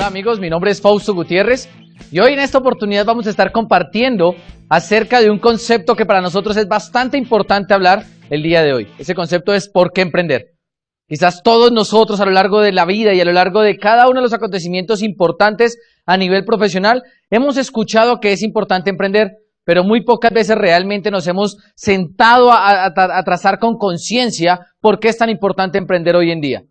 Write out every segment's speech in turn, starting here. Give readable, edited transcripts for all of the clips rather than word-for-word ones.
Hola amigos, mi nombre es Fausto Gutiérrez y hoy en esta oportunidad vamos a estar compartiendo acerca de un concepto que para nosotros es bastante importante hablar el día de hoy. Ese concepto es ¿por qué emprender? Quizás todos nosotros a lo largo de la vida y a lo largo de cada uno de los acontecimientos importantes a nivel profesional hemos escuchado que es importante emprender, pero muy pocas veces realmente nos hemos sentado a trazar con conciencia por qué es tan importante emprender hoy en día.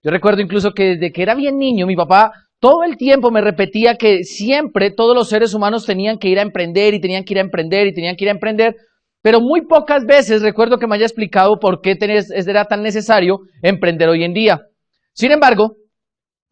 Yo recuerdo incluso que desde que era bien niño, mi papá todo el tiempo me repetía que siempre todos los seres humanos tenían que ir a emprender y tenían que ir a emprender y tenían que ir a emprender, pero muy pocas veces recuerdo que me haya explicado por qué era tan necesario emprender hoy en día. Sin embargo,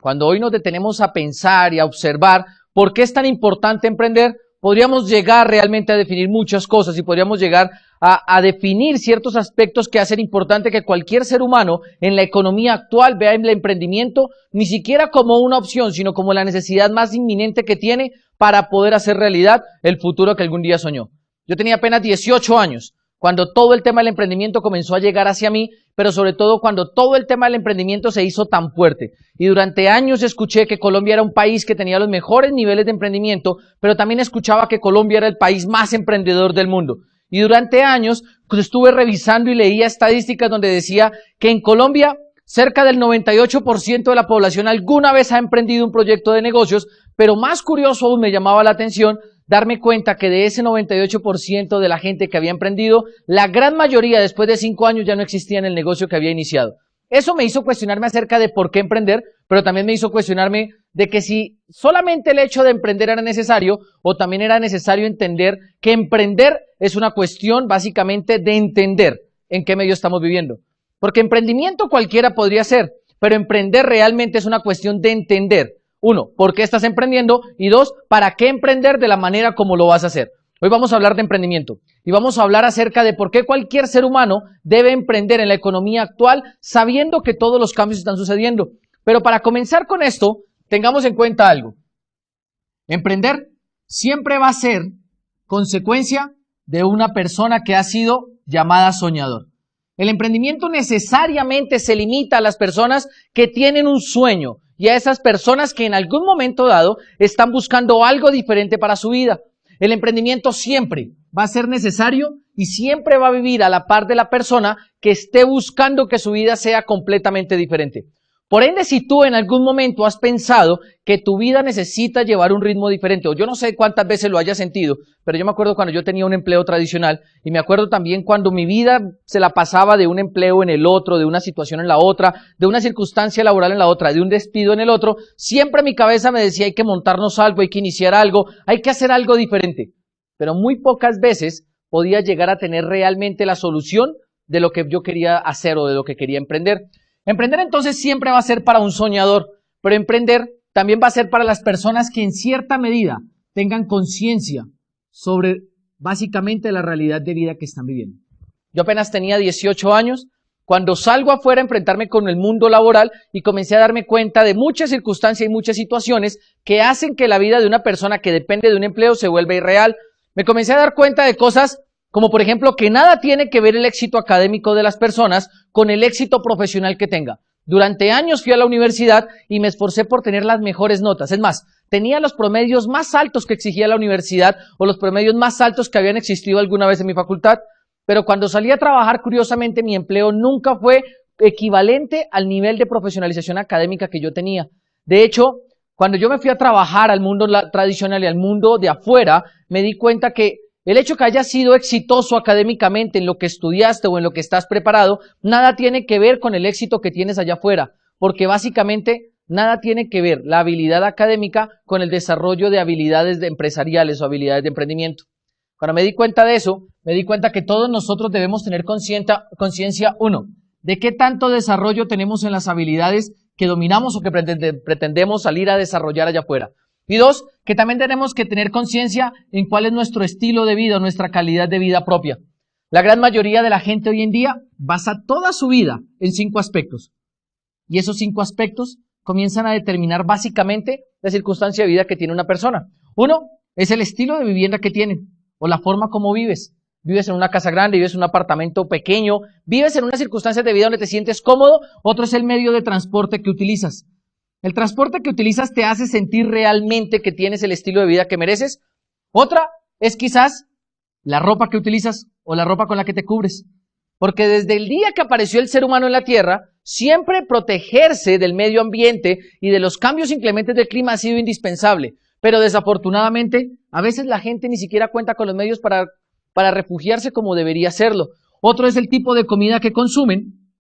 cuando hoy nos detenemos a pensar y a observar por qué es tan importante emprender, podríamos llegar realmente a definir muchas cosas y podríamos llegar a definir ciertos aspectos que hacen importante que cualquier ser humano en la economía actual vea el emprendimiento ni siquiera como una opción, sino como la necesidad más inminente que tiene para poder hacer realidad el futuro que algún día soñó. Yo tenía apenas 18 años cuando todo el tema del emprendimiento comenzó a llegar hacia mí, pero sobre todo cuando todo el tema del emprendimiento se hizo tan fuerte. Y durante años escuché que Colombia era un país que tenía los mejores niveles de emprendimiento, pero también escuchaba que Colombia era el país más emprendedor del mundo. Y durante años estuve revisando y leía estadísticas donde decía que en Colombia cerca del 98% de la población alguna vez ha emprendido un proyecto de negocios, pero más curioso aún me llamaba la atención darme cuenta que de ese 98% de la gente que había emprendido, la gran mayoría después de 5 años ya no existía en el negocio que había iniciado. Eso me hizo cuestionarme acerca de por qué emprender, pero también me hizo cuestionarme de que si solamente el hecho de emprender era necesario o también era necesario entender que emprender es una cuestión básicamente de entender en qué medio estamos viviendo. Porque emprendimiento cualquiera podría ser, pero emprender realmente es una cuestión de entender. Uno, ¿por qué estás emprendiendo? Y dos, ¿para qué emprender de la manera como lo vas a hacer? Hoy vamos a hablar de emprendimiento y vamos a hablar acerca de por qué cualquier ser humano debe emprender en la economía actual sabiendo que todos los cambios están sucediendo. Pero para comenzar con esto, tengamos en cuenta algo. Emprender siempre va a ser consecuencia de una persona que ha sido llamada soñador. El emprendimiento necesariamente se limita a las personas que tienen un sueño y a esas personas que en algún momento dado están buscando algo diferente para su vida. El emprendimiento siempre va a ser necesario y siempre va a vivir a la par de la persona que esté buscando que su vida sea completamente diferente. Por ende, si tú en algún momento has pensado que tu vida necesita llevar un ritmo diferente, o yo no sé cuántas veces lo hayas sentido, pero yo me acuerdo cuando yo tenía un empleo tradicional y me acuerdo también cuando mi vida se la pasaba de un empleo en el otro, de una situación en la otra, de una circunstancia laboral en la otra, de un despido en el otro, siempre mi cabeza me decía hay que montarnos algo, hay que iniciar algo, hay que hacer algo diferente. Pero muy pocas veces podía llegar a tener realmente la solución de lo que yo quería hacer o de lo que quería emprender. Emprender entonces siempre va a ser para un soñador, pero emprender también va a ser para las personas que en cierta medida tengan conciencia sobre básicamente la realidad de vida que están viviendo. Yo apenas tenía 18 años cuando salgo afuera a enfrentarme con el mundo laboral y comencé a darme cuenta de muchas circunstancias y muchas situaciones que hacen que la vida de una persona que depende de un empleo se vuelva irreal. Me comencé a dar cuenta de cosas como por ejemplo que nada tiene que ver el éxito académico de las personas con el éxito profesional que tenga. Durante años fui a la universidad y me esforcé por tener las mejores notas. Es más, tenía los promedios más altos que exigía la universidad o los promedios más altos que habían existido alguna vez en mi facultad. Pero cuando salí a trabajar, curiosamente, mi empleo nunca fue equivalente al nivel de profesionalización académica que yo tenía. De hecho, cuando yo me fui a trabajar al mundo tradicional y al mundo de afuera, me di cuenta que el hecho que hayas sido exitoso académicamente en lo que estudiaste o en lo que estás preparado, nada tiene que ver con el éxito que tienes allá afuera, porque básicamente nada tiene que ver la habilidad académica con el desarrollo de habilidades empresariales o habilidades de emprendimiento. Cuando me di cuenta de eso, me di cuenta que todos nosotros debemos tener conciencia, uno, de qué tanto desarrollo tenemos en las habilidades que dominamos o que pretendemos salir a desarrollar allá afuera. Y dos, que también tenemos que tener conciencia en cuál es nuestro estilo de vida, nuestra calidad de vida propia. La gran mayoría de la gente hoy en día basa toda su vida en 5 aspectos. Y esos 5 aspectos comienzan a determinar básicamente la circunstancia de vida que tiene una persona. Uno es el estilo de vivienda que tienen o la forma como vives. Vives en una casa grande, vives en un apartamento pequeño, vives en unas circunstancias de vida donde te sientes cómodo. Otro es el medio de transporte que utilizas. El transporte que utilizas te hace sentir realmente que tienes el estilo de vida que mereces. Otra es quizás la ropa que utilizas o la ropa con la que te cubres. Porque desde el día que apareció el ser humano en la Tierra, siempre protegerse del medio ambiente y de los cambios inclementes del clima ha sido indispensable. Pero desafortunadamente, a veces la gente ni siquiera cuenta con los medios para refugiarse como debería hacerlo. Otro es el tipo de comida que consumen.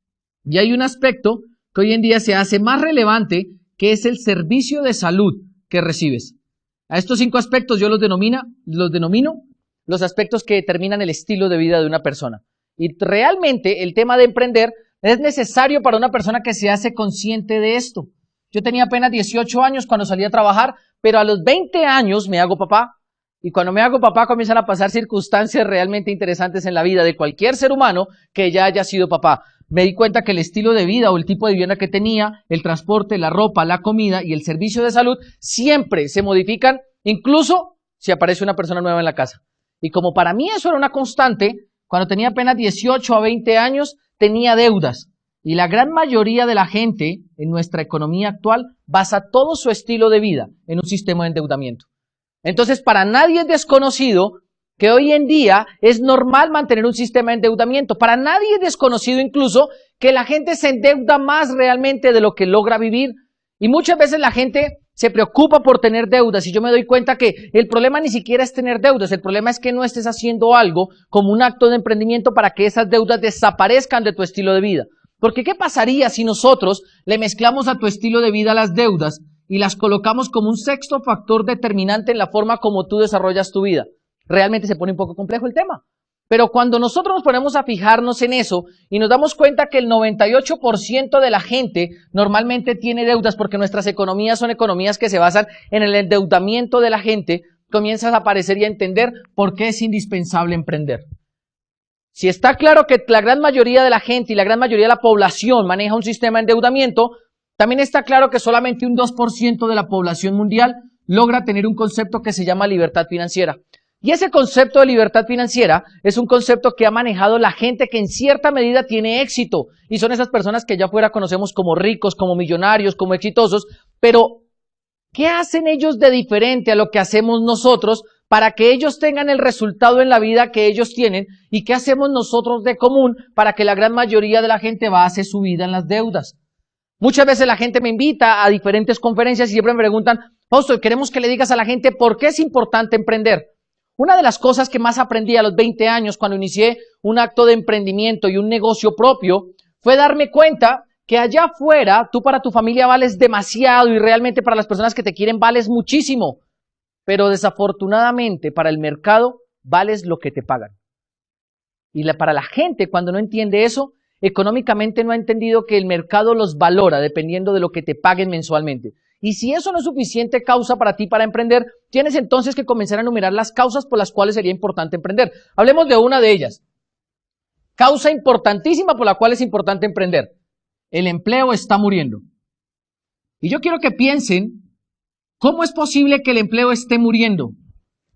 Y hay un aspecto que hoy en día se hace más relevante, que es el servicio de salud que recibes. A estos 5 aspectos yo los denomino los aspectos que determinan el estilo de vida de una persona. Y realmente el tema de emprender es necesario para una persona que se hace consciente de esto. Yo tenía apenas 18 años cuando salí a trabajar, pero a los 20 años me hago papá. Y cuando me hago papá comienzan a pasar circunstancias realmente interesantes en la vida de cualquier ser humano que ya haya sido papá. Me di cuenta que el estilo de vida o el tipo de vivienda que tenía, el transporte, la ropa, la comida y el servicio de salud siempre se modifican, incluso si aparece una persona nueva en la casa. Y como para mí eso era una constante, cuando tenía apenas 18 a 20 años tenía deudas. Y la gran mayoría de la gente en nuestra economía actual basa todo su estilo de vida en un sistema de endeudamiento. Entonces, para nadie es desconocido que hoy en día es normal mantener un sistema de endeudamiento. Para nadie es desconocido incluso que la gente se endeuda más realmente de lo que logra vivir. Y muchas veces la gente se preocupa por tener deudas y yo me doy cuenta que el problema ni siquiera es tener deudas, el problema es que no estés haciendo algo como un acto de emprendimiento para que esas deudas desaparezcan de tu estilo de vida. Porque ¿qué pasaría si nosotros le mezclamos a tu estilo de vida las deudas y las colocamos como un sexto factor determinante en la forma como tú desarrollas tu vida? Realmente se pone un poco complejo el tema. Pero cuando nosotros nos ponemos a fijarnos en eso y nos damos cuenta que el 98% de la gente normalmente tiene deudas porque nuestras economías son economías que se basan en el endeudamiento de la gente, comienzas a aparecer y a entender por qué es indispensable emprender. Si está claro que la gran mayoría de la gente y la gran mayoría de la población maneja un sistema de endeudamiento, también está claro que solamente un 2% de la población mundial logra tener un concepto que se llama libertad financiera. Y ese concepto de libertad financiera es un concepto que ha manejado la gente que en cierta medida tiene éxito. Y son esas personas que allá afuera conocemos como ricos, como millonarios, como exitosos. Pero, ¿qué hacen ellos de diferente a lo que hacemos nosotros para que ellos tengan el resultado en la vida que ellos tienen? ¿Y qué hacemos nosotros de común para que la gran mayoría de la gente base su vida en las deudas? Muchas veces la gente me invita a diferentes conferencias y siempre me preguntan, Fausto, queremos que le digas a la gente por qué es importante emprender. Una de las cosas que más aprendí a los 20 años cuando inicié un acto de emprendimiento y un negocio propio fue darme cuenta que allá afuera tú para tu familia vales demasiado y realmente para las personas que te quieren vales muchísimo. Pero desafortunadamente para el mercado vales lo que te pagan. Y para la gente cuando no entiende eso, económicamente no ha entendido que el mercado los valora dependiendo de lo que te paguen mensualmente. Y si eso no es suficiente causa para ti para emprender, tienes entonces que comenzar a enumerar las causas por las cuales sería importante emprender. Hablemos de una de ellas. Causa importantísima por la cual es importante emprender. El empleo está muriendo. Y yo quiero que piensen, ¿cómo es posible que el empleo esté muriendo?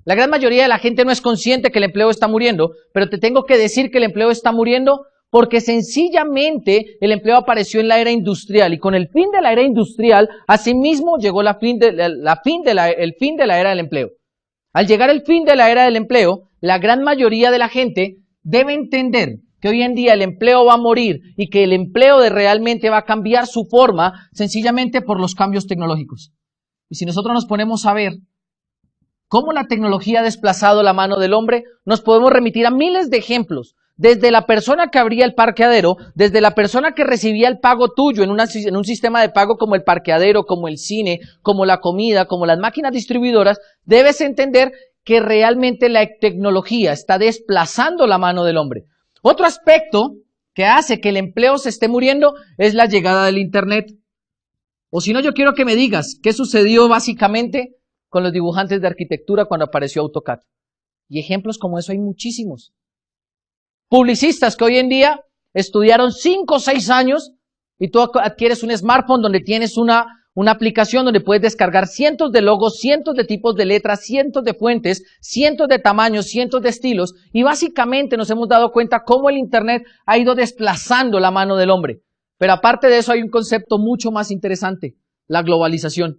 La gran mayoría de la gente no es consciente que el empleo está muriendo, pero te tengo que decir que el empleo está muriendo porque sencillamente el empleo apareció en la era industrial y con el fin de la era industrial, asimismo llegó el fin de la era del empleo. Al llegar el fin de la era del empleo, la gran mayoría de la gente debe entender que hoy en día el empleo va a morir y que el empleo realmente va a cambiar su forma sencillamente por los cambios tecnológicos. Y si nosotros nos ponemos a ver cómo la tecnología ha desplazado la mano del hombre, nos podemos remitir a miles de ejemplos. Desde la persona que abría el parqueadero, desde la persona que recibía el pago tuyo en un sistema de pago como el parqueadero, como el cine, como la comida, como las máquinas distribuidoras, debes entender que realmente la tecnología está desplazando la mano del hombre. Otro aspecto que hace que el empleo se esté muriendo es la llegada del Internet. O si no, yo quiero que me digas qué sucedió básicamente con los dibujantes de arquitectura cuando apareció AutoCAD. Y ejemplos como eso hay muchísimos. Publicistas que hoy en día estudiaron 5 o 6 años y tú adquieres un smartphone donde tienes una aplicación donde puedes descargar cientos de logos, cientos de tipos de letras, cientos de fuentes, cientos de tamaños, cientos de estilos y básicamente nos hemos dado cuenta cómo el Internet ha ido desplazando la mano del hombre. Pero aparte de eso hay un concepto mucho más interesante. la globalización.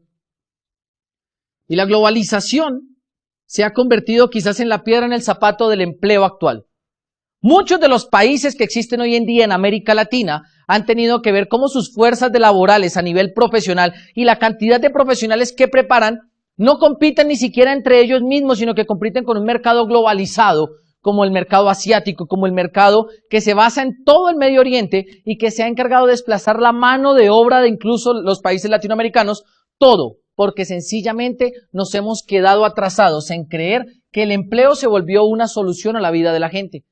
Y la globalización se ha convertido quizás en la piedra en el zapato del empleo actual. Muchos de los países que existen hoy en día en América Latina han tenido que ver cómo sus fuerzas laborales a nivel profesional y la cantidad de profesionales que preparan no compiten ni siquiera entre ellos mismos, sino que compiten con un mercado globalizado, como el mercado asiático, como el mercado que se basa en todo el Medio Oriente y que se ha encargado de desplazar la mano de obra de incluso los países latinoamericanos, todo porque sencillamente nos hemos quedado atrasados en creer que el empleo se volvió una solución a la vida de la gente.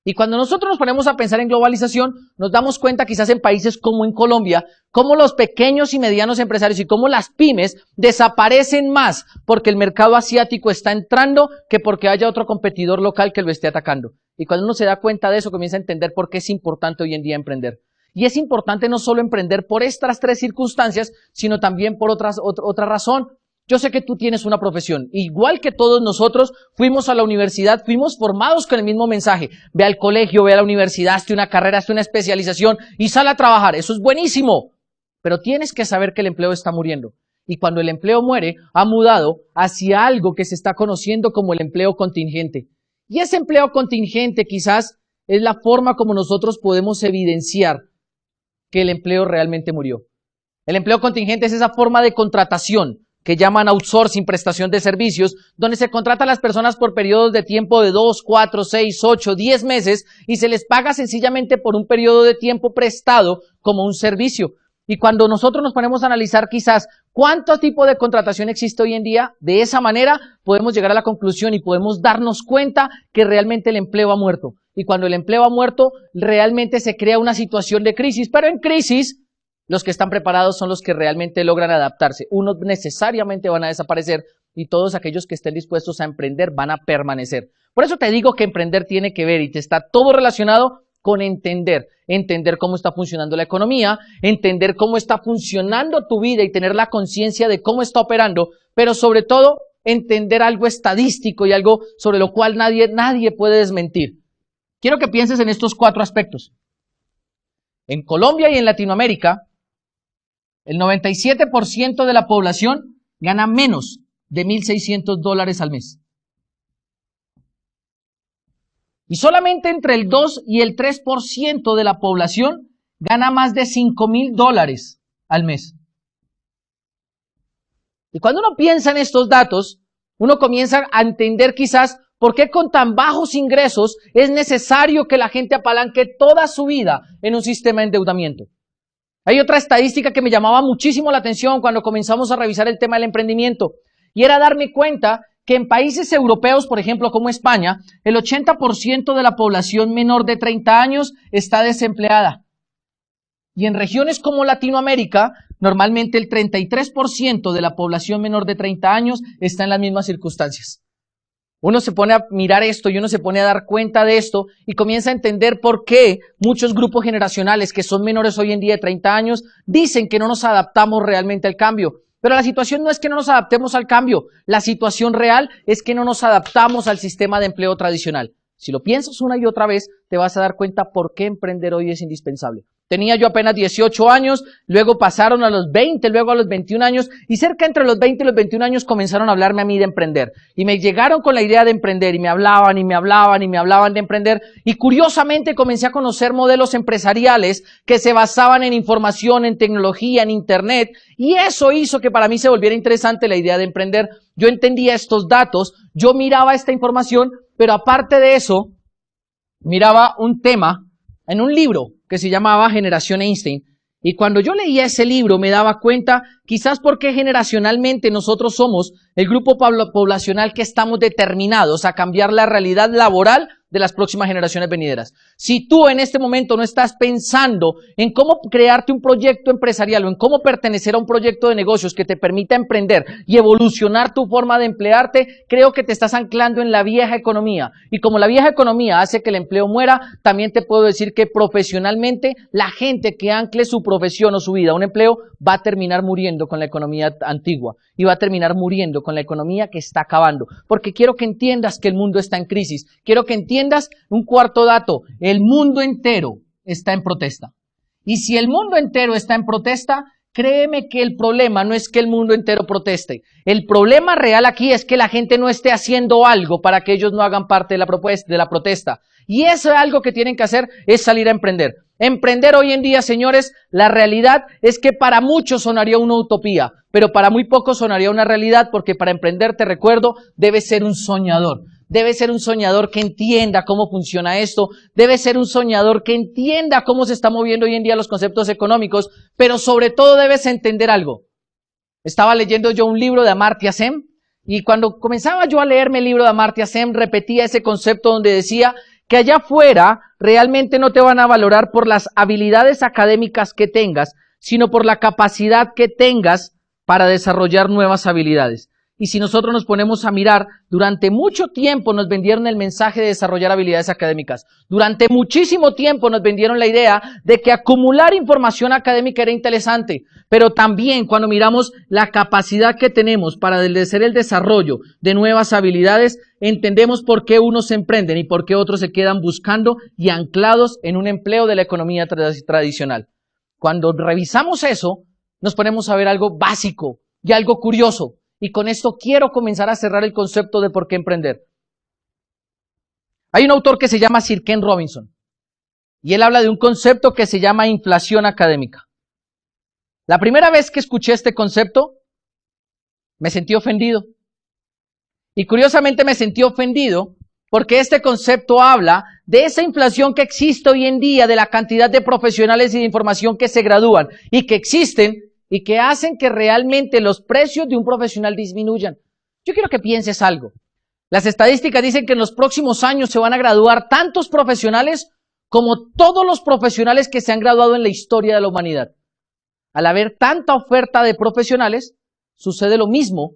Y cuando nosotros nos ponemos a pensar en globalización, nos damos cuenta quizás en países como en Colombia, cómo los pequeños y medianos empresarios y cómo las pymes desaparecen más porque el mercado asiático está entrando que porque haya otro competidor local que lo esté atacando. Y cuando uno se da cuenta de eso, comienza a entender por qué es importante hoy en día emprender. Y es importante no solo emprender por estas tres circunstancias, sino también por otra razón. Yo sé que tú tienes una profesión, igual que todos nosotros fuimos a la universidad, fuimos formados con el mismo mensaje. Ve al colegio, ve a la universidad, hazte una carrera, hazte una especialización y sal a trabajar. Eso es buenísimo, pero tienes que saber que el empleo está muriendo. Y cuando el empleo muere, ha mudado hacia algo que se está conociendo como el empleo contingente. Y ese empleo contingente quizás es la forma como nosotros podemos evidenciar que el empleo realmente murió. El empleo contingente es esa forma de contratación que llaman outsourcing, prestación de servicios, donde se contrata a las personas por periodos de tiempo de 2, 4, 6, 8, 10 meses y se les paga sencillamente por un periodo de tiempo prestado como un servicio. Y cuando nosotros nos ponemos a analizar quizás cuánto tipo de contratación existe hoy en día, de esa manera podemos llegar a la conclusión y podemos darnos cuenta que realmente el empleo ha muerto. Y cuando el empleo ha muerto, realmente se crea una situación de crisis, pero en crisis los que están preparados son los que realmente logran adaptarse. Unos necesariamente van a desaparecer y todos aquellos que estén dispuestos a emprender van a permanecer. Por eso te digo que emprender tiene que ver y te está todo relacionado con entender cómo está funcionando la economía, entender cómo está funcionando tu vida y tener la conciencia de cómo está operando, pero sobre todo entender algo estadístico y algo sobre lo cual nadie puede desmentir. Quiero que pienses en estos 4 aspectos. En Colombia y en Latinoamérica, el 97% de la población gana menos de $1,600 al mes. Y solamente entre el 2 y el 3% de la población gana más de $5,000 al mes. Y cuando uno piensa en estos datos, uno comienza a entender quizás por qué con tan bajos ingresos es necesario que la gente apalanque toda su vida en un sistema de endeudamiento. Hay otra estadística que me llamaba muchísimo la atención cuando comenzamos a revisar el tema del emprendimiento, y era darme cuenta que en países europeos, por ejemplo, como España, el 80% de la población menor de 30 años está desempleada. Y en regiones como Latinoamérica, normalmente el 33% de la población menor de 30 años está en las mismas circunstancias. Uno se pone a mirar esto y uno se pone a dar cuenta de esto y comienza a entender por qué muchos grupos generacionales que son menores hoy en día de 30 años dicen que no nos adaptamos realmente al cambio. Pero la situación no es que no nos adaptemos al cambio, la situación real es que no nos adaptamos al sistema de empleo tradicional. Si lo piensas una y otra vez, te vas a dar cuenta por qué emprender hoy es indispensable. Tenía yo apenas 18 años, luego pasaron a los 20, luego a los 21 años, y cerca entre los 20 y los 21 años comenzaron a hablarme a mí de emprender. Y me llegaron con la idea de emprender, y me hablaban, y me hablaban, y me hablaban de emprender, y curiosamente comencé a conocer modelos empresariales que se basaban en información, en tecnología, en internet, y eso hizo que para mí se volviera interesante la idea de emprender. Yo entendía estos datos, yo miraba esta información, pero aparte de eso, miraba un tema en un libro que se llamaba Generación Einstein. Y cuando yo leía ese libro me daba cuenta quizás porque generacionalmente nosotros somos el grupo poblacional que estamos determinados a cambiar la realidad laboral de las próximas generaciones venideras. Si tú en este momento no estás pensando en cómo crearte un proyecto empresarial o en cómo pertenecer a un proyecto de negocios que te permita emprender y evolucionar tu forma de emplearte, creo que te estás anclando en la vieja economía. Y como la vieja economía hace que el empleo muera, también te puedo decir que profesionalmente la gente que ancle su profesión o su vida a un empleo va a terminar muriendo con la economía antigua y va a terminar muriendo con la economía que está acabando. Porque quiero que entiendas que el mundo está en crisis. Quiero que entiendas un cuarto dato. El mundo entero está en protesta. Y si el mundo entero está en protesta, créeme que el problema no es que el mundo entero proteste. El problema real aquí es que la gente no esté haciendo algo para que ellos no hagan parte de la protesta. Y eso es algo que tienen que hacer, es salir a emprender. Emprender hoy en día, señores, la realidad es que para muchos sonaría una utopía, pero para muy pocos sonaría una realidad, porque para emprender, te recuerdo, debes ser un soñador. Debe ser un soñador que entienda cómo funciona esto, debe ser un soñador que entienda cómo se están moviendo hoy en día los conceptos económicos, pero sobre todo debes entender algo. Estaba leyendo yo un libro de Amartya Sen, y cuando comenzaba yo a leerme el libro de Amartya Sen, repetía ese concepto donde decía que allá afuera realmente no te van a valorar por las habilidades académicas que tengas, sino por la capacidad que tengas para desarrollar nuevas habilidades. Y si nosotros nos ponemos a mirar, durante mucho tiempo nos vendieron el mensaje de desarrollar habilidades académicas. Durante muchísimo tiempo nos vendieron la idea de que acumular información académica era interesante. Pero también cuando miramos la capacidad que tenemos para hacer el desarrollo de nuevas habilidades, entendemos por qué unos se emprenden y por qué otros se quedan buscando y anclados en un empleo de la economía tradicional. Cuando revisamos eso, nos ponemos a ver algo básico y algo curioso. Y con esto quiero comenzar a cerrar el concepto de por qué emprender. Hay un autor que se llama Sir Ken Robinson y él habla de un concepto que se llama inflación académica. La primera vez que escuché este concepto, me sentí ofendido. Y curiosamente me sentí ofendido porque este concepto habla de esa inflación que existe hoy en día, de la cantidad de profesionales y de información que se gradúan y que existen y que hacen que realmente los precios de un profesional disminuyan. Yo quiero que pienses algo. Las estadísticas dicen que en los próximos años se van a graduar tantos profesionales como todos los profesionales que se han graduado en la historia de la humanidad. Al haber tanta oferta de profesionales, sucede lo mismo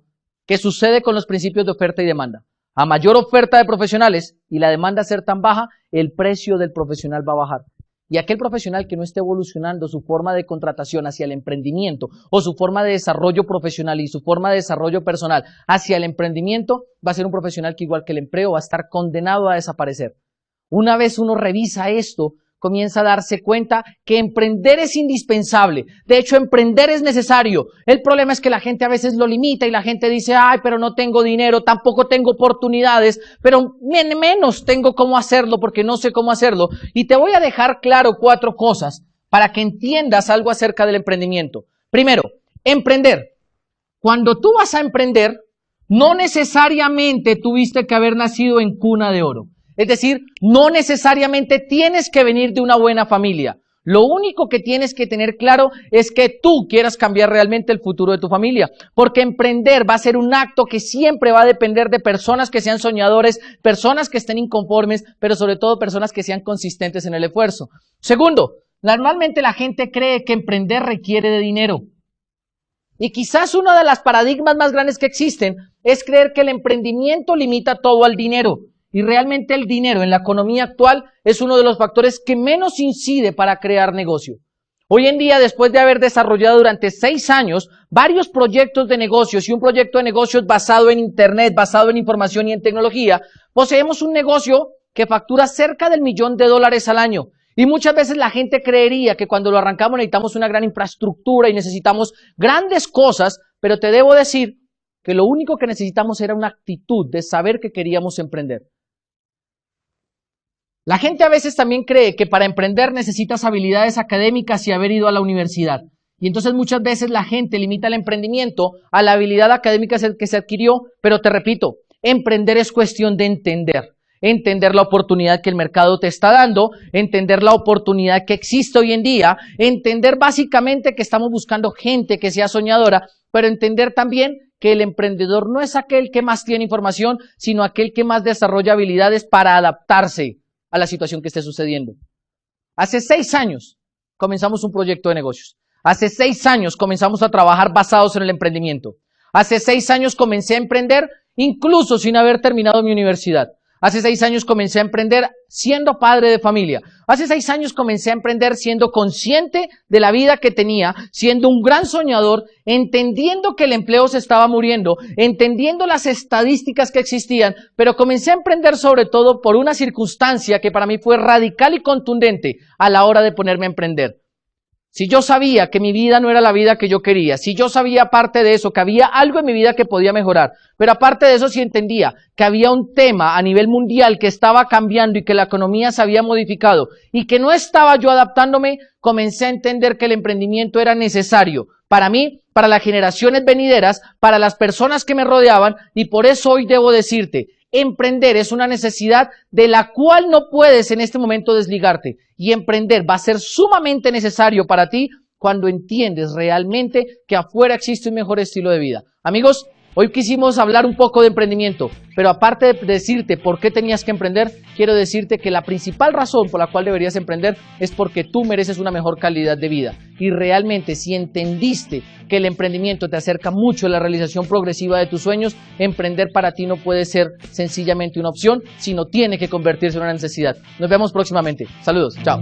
que sucede con los principios de oferta y demanda. A mayor oferta de profesionales y la demanda ser tan baja, el precio del profesional va a bajar. Y aquel profesional que no esté evolucionando su forma de contratación hacia el emprendimiento o su forma de desarrollo profesional y su forma de desarrollo personal hacia el emprendimiento, va a ser un profesional que igual que el empleo va a estar condenado a desaparecer. Una vez uno revisa esto, comienza a darse cuenta que emprender es indispensable. De hecho, emprender es necesario. El problema es que la gente a veces lo limita y la gente dice, ay, pero no tengo dinero, tampoco tengo oportunidades, pero menos tengo cómo hacerlo porque no sé cómo hacerlo. Y te voy a dejar claro 4 cosas para que entiendas algo acerca del emprendimiento. Primero, emprender. Cuando tú vas a emprender, no necesariamente tuviste que haber nacido en cuna de oro. Es decir, no necesariamente tienes que venir de una buena familia. Lo único que tienes que tener claro es que tú quieras cambiar realmente el futuro de tu familia. Porque emprender va a ser un acto que siempre va a depender de personas que sean soñadores, personas que estén inconformes, pero sobre todo personas que sean consistentes en el esfuerzo. Segundo, normalmente la gente cree que emprender requiere de dinero. Y quizás uno de los paradigmas más grandes que existen es creer que el emprendimiento limita todo al dinero. Y realmente el dinero en la economía actual es uno de los factores que menos incide para crear negocio. Hoy en día, después de haber desarrollado durante 6 años varios proyectos de negocios y un proyecto de negocios basado en Internet, basado en información y en tecnología, poseemos un negocio que factura cerca del $1.000.000 al año. Y muchas veces la gente creería que cuando lo arrancamos necesitamos una gran infraestructura y necesitamos grandes cosas, pero te debo decir que lo único que necesitamos era una actitud de saber que queríamos emprender. La gente a veces también cree que para emprender necesitas habilidades académicas y haber ido a la universidad. Y entonces muchas veces la gente limita el emprendimiento a la habilidad académica que se adquirió, pero te repito, emprender es cuestión de entender. Entender la oportunidad que el mercado te está dando, entender la oportunidad que existe hoy en día, entender básicamente que estamos buscando gente que sea soñadora, pero entender también que el emprendedor no es aquel que más tiene información, sino aquel que más desarrolla habilidades para adaptarse a la situación que esté sucediendo. Hace 6 años comenzamos un proyecto de negocios. Hace 6 años comenzamos a trabajar basados en el emprendimiento. Hace 6 años comencé a emprender incluso sin haber terminado mi universidad. Hace 6 años comencé a emprender siendo padre de familia. Hace 6 años comencé a emprender siendo consciente de la vida que tenía, siendo un gran soñador, entendiendo que el empleo se estaba muriendo, entendiendo las estadísticas que existían, pero comencé a emprender sobre todo por una circunstancia que para mí fue radical y contundente a la hora de ponerme a emprender. si yo sabía que mi vida no era la vida que yo quería, si yo sabía aparte de eso que había algo en mi vida que podía mejorar, pero aparte de eso si entendía que había un tema a nivel mundial que estaba cambiando y que la economía se había modificado y que no estaba yo adaptándome, comencé a entender que el emprendimiento era necesario para mí, para las generaciones venideras, para las personas que me rodeaban, y por eso hoy debo decirte, emprender es una necesidad de la cual no puedes en este momento desligarte, y emprender va a ser sumamente necesario para ti cuando entiendes realmente que afuera existe un mejor estilo de vida. Amigos, hoy quisimos hablar un poco de emprendimiento, pero aparte de decirte por qué tenías que emprender, quiero decirte que la principal razón por la cual deberías emprender es porque tú mereces una mejor calidad de vida. Y realmente, si entendiste que el emprendimiento te acerca mucho a la realización progresiva de tus sueños, emprender para ti no puede ser sencillamente una opción, sino tiene que convertirse en una necesidad. Nos vemos próximamente. Saludos. Chao.